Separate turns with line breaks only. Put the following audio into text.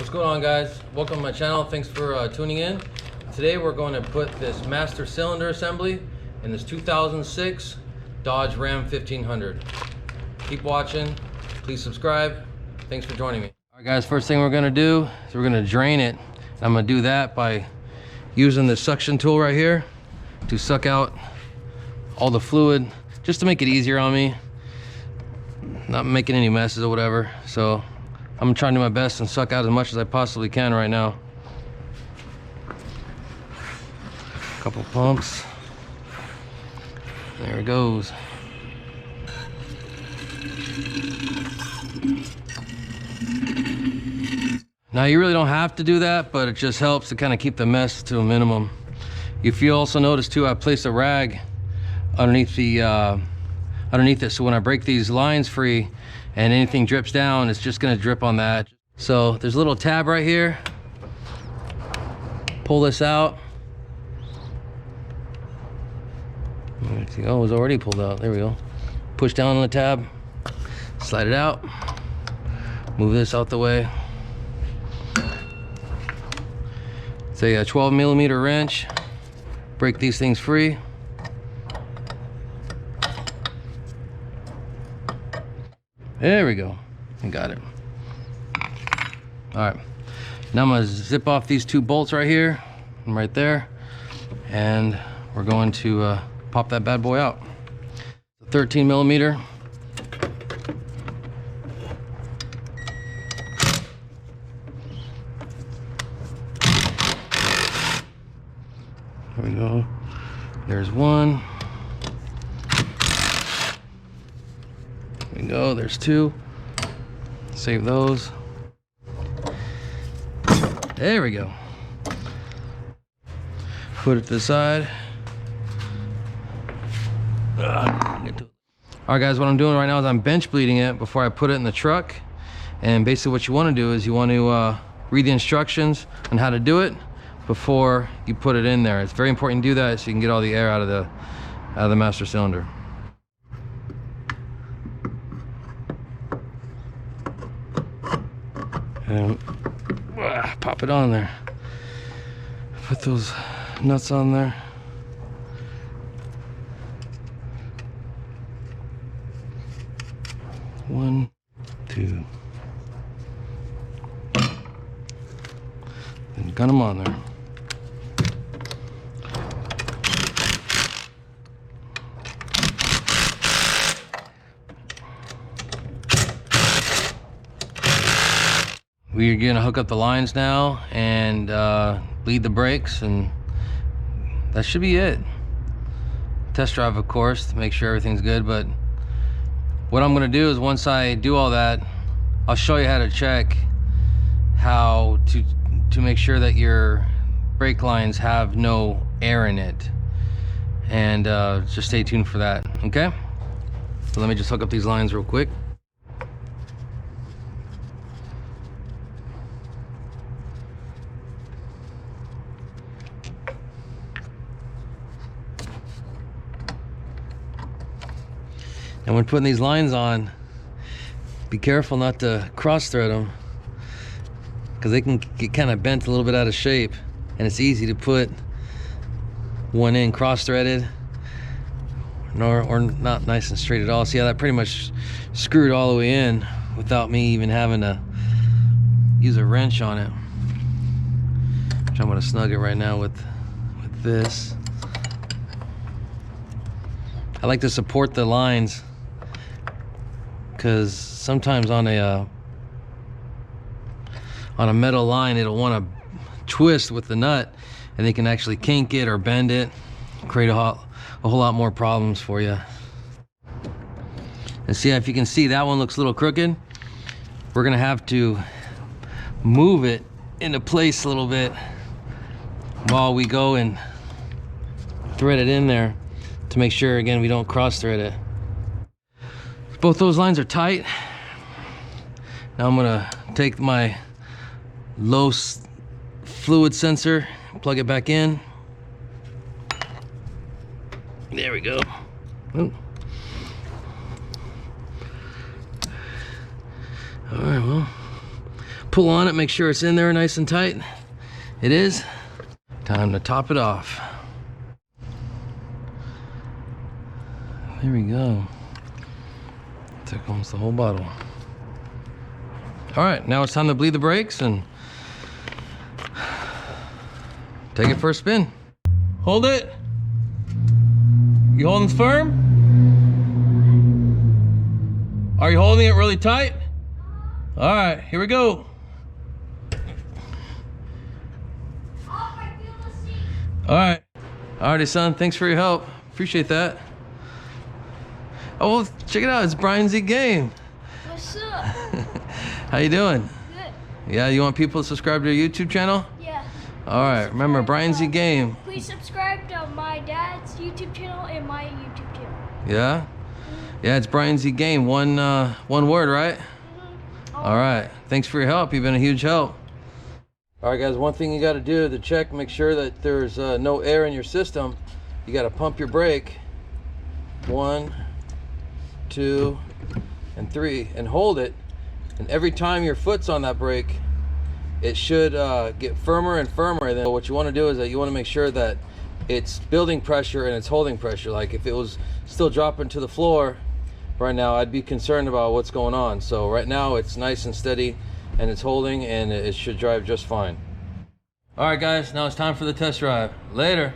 What's going on, guys? Welcome to my channel. Thanks for tuning in. Today we're going to put this master cylinder assembly in this 2006 Dodge Ram 1500. Keep watching. Please subscribe. Thanks for joining me. All right, guys, first thing we're going to do is we're going to drain it. I'm going to do that by using the suction tool right here to suck out all the fluid, just to make it easier on me, not making any messes or whatever. So I'm trying to do my best and suck out as much as I possibly can right now. Couple pumps. There it goes. Now you really don't have to do that, but it just helps to kind of keep the mess to a minimum. If you also notice too, I placed a rag underneath the underneath it, so when I break these lines free and anything drips down, it's just going to drip on that. So there's a little tab right here. Pull this out. Oh, it was already pulled out. There we go. Push down on the tab, slide it out, move this out the way. It's a 12mm wrench. Break these things free. There we go. I got it. All right. Now I'm gonna zip off these two bolts right here and right there, and we're going to pop that bad boy out. 13mm. There we go. There's one. There we go. There's two. Save those. There we go. Put it to the side. All right, guys, what I'm doing right now is I'm bench bleeding it before I put it in the truck. And basically what you want to do is you want to read the instructions on how to do it before you put it in there. It's very important to do that so you can get all the air out of the master cylinder. And pop it on there. Put those nuts on there. One, two. And got them on there. We're gonna hook up the lines now and bleed the brakes, and that should be it. Test drive, of course, to make sure everything's good, but what I'm gonna do is once I do all that, I'll show you how to check how to make sure that your brake lines have no air in it, and just stay tuned for that, okay? So let me just hook up these lines real quick. And when putting these lines on, be careful not to cross thread them, because they can get kind of bent a little bit out of shape, and it's easy to put one in cross threaded or not nice and straight at all. See how that pretty much screwed all the way in without me even having to use a wrench on it. Which I'm going to snug it right now with this. I like to support the lines, because sometimes on a metal line it'll want to twist with the nut, and they can actually kink it or bend it, create a whole lot more problems for you. And see, if you can see, that one looks a little crooked. We're gonna have to move it into place a little bit while we go and thread it in there to make sure, again, we don't cross thread it. Both those lines are tight. Now I'm gonna take my low fluid sensor, plug it back in. There we go. Ooh. All right, well, pull on it, make sure it's in there nice and tight. It is. Time to top it off. There we go. Took almost the whole bottle. All right, now it's time to bleed the brakes and take it for a spin. Hold it. You holding it firm? Are you holding it really tight? All right, here we go. All right. Alrighty, son, thanks for your help. Appreciate that. Oh, well, check it out, it's Brian Z Game.
What's up?
How you doing?
Good.
Yeah, you want people to subscribe to your YouTube channel?
Yeah.
All right, remember, Brian Z Game.
Please subscribe to my dad's YouTube channel and my YouTube channel.
Yeah? Yeah, it's Brian Z Game, one word, right? All right, thanks for your help. You've been a huge help. All right, guys, one thing you got to do to check, make sure that there's no air in your system, you got to pump your brake. 1, 2, and 3, and hold it. And every time your foot's on that brake, it should get firmer and firmer. And then what you want to do is that you want to make sure that it's building pressure and it's holding pressure. Like if it was still dropping to the floor right now, I'd be concerned about what's going on. So right now it's nice and steady and it's holding, and it should drive just fine. All right, guys, now it's time for the test drive. Later.